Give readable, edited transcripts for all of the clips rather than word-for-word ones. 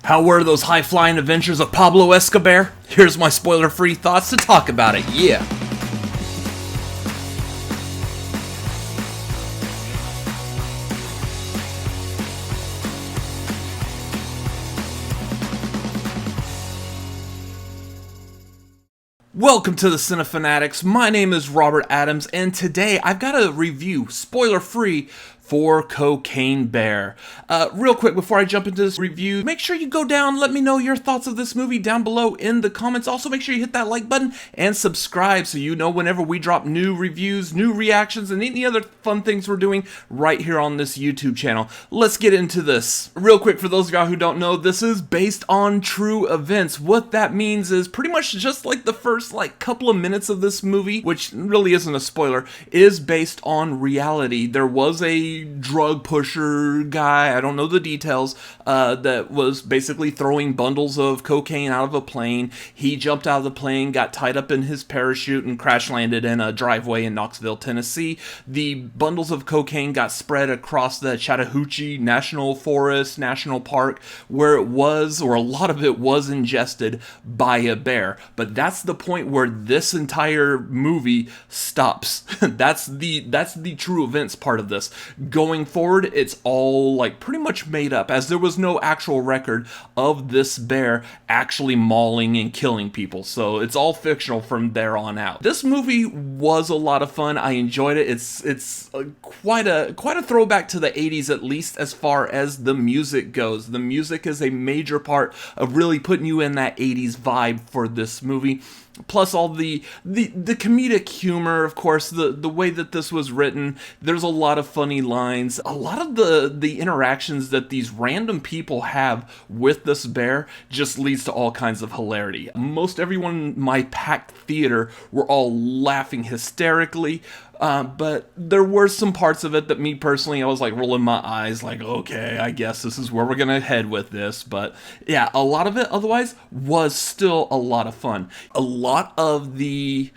How were those high-flying adventures of Pablo Escobar? Here's my spoiler-free thoughts to talk about it, yeah! Welcome to the Cinefanatics. My name is Robert Adams, and today I've got a review, spoiler-free, for Cocaine Bear. Real quick, before I jump into this review, make sure you go down, let me know your thoughts of this movie down below in the comments. Also, make sure you hit that like button and subscribe so you know whenever we drop new reviews, new reactions, and any other fun things we're doing right here on this YouTube channel. Let's get into this. Real quick, for those of y'all who don't know, this is based on true events. What that means is pretty much just like the first couple of minutes of this movie, which really isn't a spoiler, is based on reality. There was a drug pusher guy, I don't know the details, that was basically throwing bundles of cocaine out of a plane. He jumped out of the plane, got tied up in his parachute, and crash landed in a driveway in Knoxville, Tennessee. The bundles of cocaine got spread across the Chattahoochee National Forest, National Park, where it was, or a lot of it was ingested by a bear. But that's the point where this entire movie stops. That's the true events part of this. Going forward, it's all pretty much made up, as there was no actual record of this bear actually mauling and killing people, so it's all fictional from there on out. This movie was a lot of fun. I enjoyed it. It's quite a throwback to the 80s, at least as far as the music goes. The music is a major part of really putting you in that 80s vibe for this movie. Plus all the comedic humor, of course, the way that this was written. There's a lot of funny lines. A lot of the interactions that these random people have with this bear just leads to all kinds of hilarity. Most everyone in my packed theater were all laughing hysterically. But there were some parts of it that me personally, I was rolling my eyes okay, I guess this is where we're gonna head with this. But yeah, a lot of it otherwise was still a lot of fun. A lot of the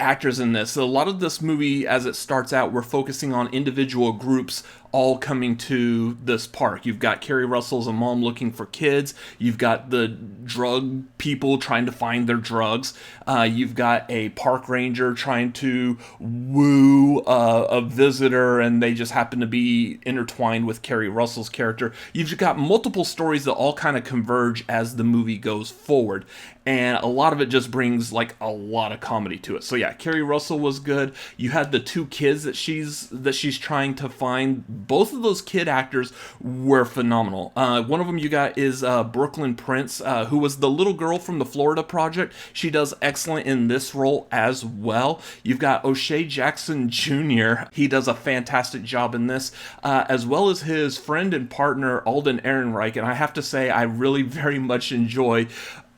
actors in this, a lot of this movie as it starts out, we're focusing on individual groups all coming to this park. You've got Kerry Russell's a mom looking for kids. You've got the drug people trying to find their drugs. You've got a park ranger trying to woo a visitor, and they just happen to be intertwined with Kerry Russell's character. You've got multiple stories that all kind of converge as the movie goes forward, and a lot of it just brings a lot of comedy to it. So yeah, Kerry Russell was good. You had the two kids that she's trying to find. Both of those kid actors were phenomenal. One of them you got is Brooklyn Prince, who was the little girl from the Florida Project. She does excellent in this role as well. You've got O'Shea Jackson Jr. He does a fantastic job in this, as well as his friend and partner Alden Ehrenreich. And I have to say, I really very much enjoy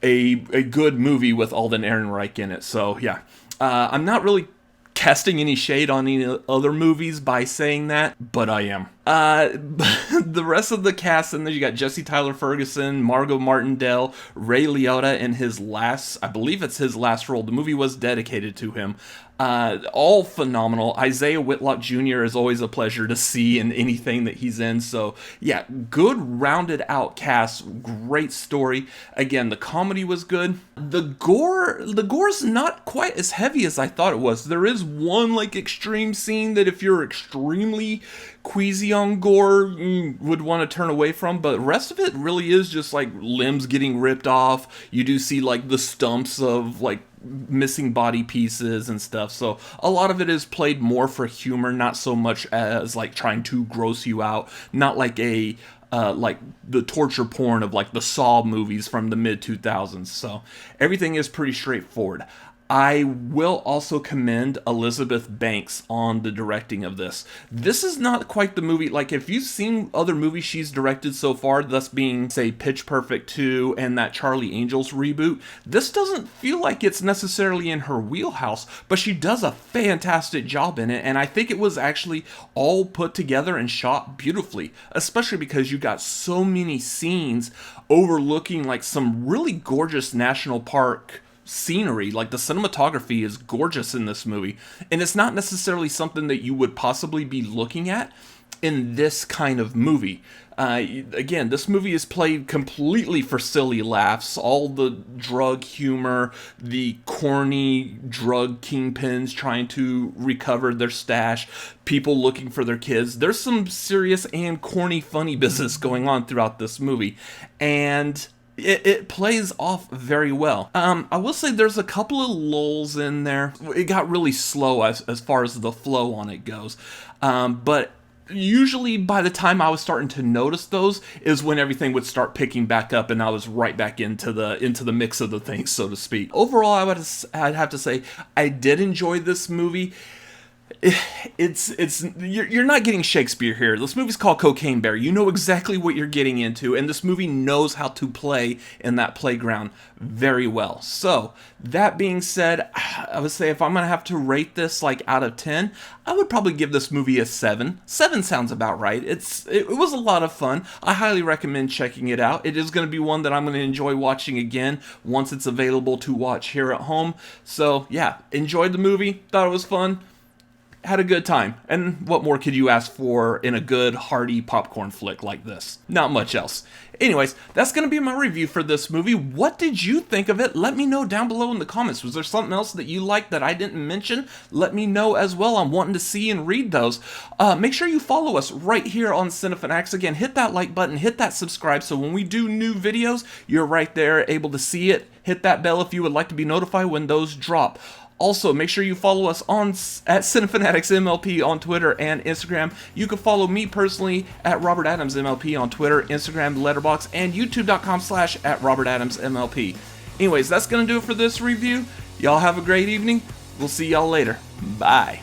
a good movie with Alden Ehrenreich in it. So yeah, I'm not really casting any shade on any other movies by saying that, but I am. The rest of the cast, and then you got Jesse Tyler Ferguson, Margot Martindale, Ray Liotta in his last, I believe it's his last role. The movie was dedicated to him. All phenomenal. Isaiah Whitlock Jr. is always a pleasure to see in anything that he's in. So yeah, good rounded out cast, great story. Again, the comedy was good. The gore's not quite as heavy as I thought it was. There is one extreme scene that if you're extremely queasy on gore, you would want to turn away from, but the rest of it really is just limbs getting ripped off. You do see the stumps of missing body pieces and stuff, so a lot of it is played more for humor, not so much as trying to gross you out, not the torture porn of the Saw movies from the mid-2000s. So everything is pretty straightforward. I will also commend Elizabeth Banks on the directing of this. This is not quite the movie, if you've seen other movies she's directed so far, thus being, say, Pitch Perfect 2 and that Charlie Angels reboot, this doesn't feel like it's necessarily in her wheelhouse, but she does a fantastic job in it, and I think it was actually all put together and shot beautifully, especially because you got so many scenes overlooking some really gorgeous national park scenery. The cinematography is gorgeous in this movie, and it's not necessarily something that you would possibly be looking at in this kind of movie. Again, this movie is played completely for silly laughs. All the drug humor, the corny drug kingpins trying to recover their stash, people looking for their kids. There's some serious and corny funny business going on throughout this movie, and it plays off very well. I will say there's a couple of lulls in there. It got really slow as far as the flow on it goes, but usually by the time I was starting to notice those is when everything would start picking back up and I was right back into the mix of the things, so to speak. Overall, I'd have to say I did enjoy this movie. You're not getting Shakespeare here. This movie's called Cocaine Bear. You know exactly what you're getting into, and this movie knows how to play in that playground very well. So, that being said, I would say if I'm gonna have to rate this like out of 10, I would probably give this movie a 7. 7 sounds about right. It was a lot of fun. I highly recommend checking it out. It is gonna be one that I'm gonna enjoy watching again once it's available to watch here at home. So, yeah, enjoyed the movie, thought it was fun. Had a good time, and what more could you ask for in a good, hearty popcorn flick like this? Not much else. Anyways, that's going to be my review for this movie. What did you think of it? Let me know down below in the comments. Was there something else that you liked that I didn't mention? Let me know as well. I'm wanting to see and read those. Make sure you follow us right here on Cinefanatics. Again, hit that like button, hit that subscribe, so when we do new videos, you're right there able to see it. Hit that bell if you would like to be notified when those drop. Also, make sure you follow us at Cinefanatics MLP on Twitter and Instagram. You can follow me personally at Robert Adams MLP on Twitter, Instagram, Letterboxd, and YouTube.com/@RobertAdamsMLP. Anyways, that's going to do it for this review. Y'all have a great evening. We'll see y'all later. Bye.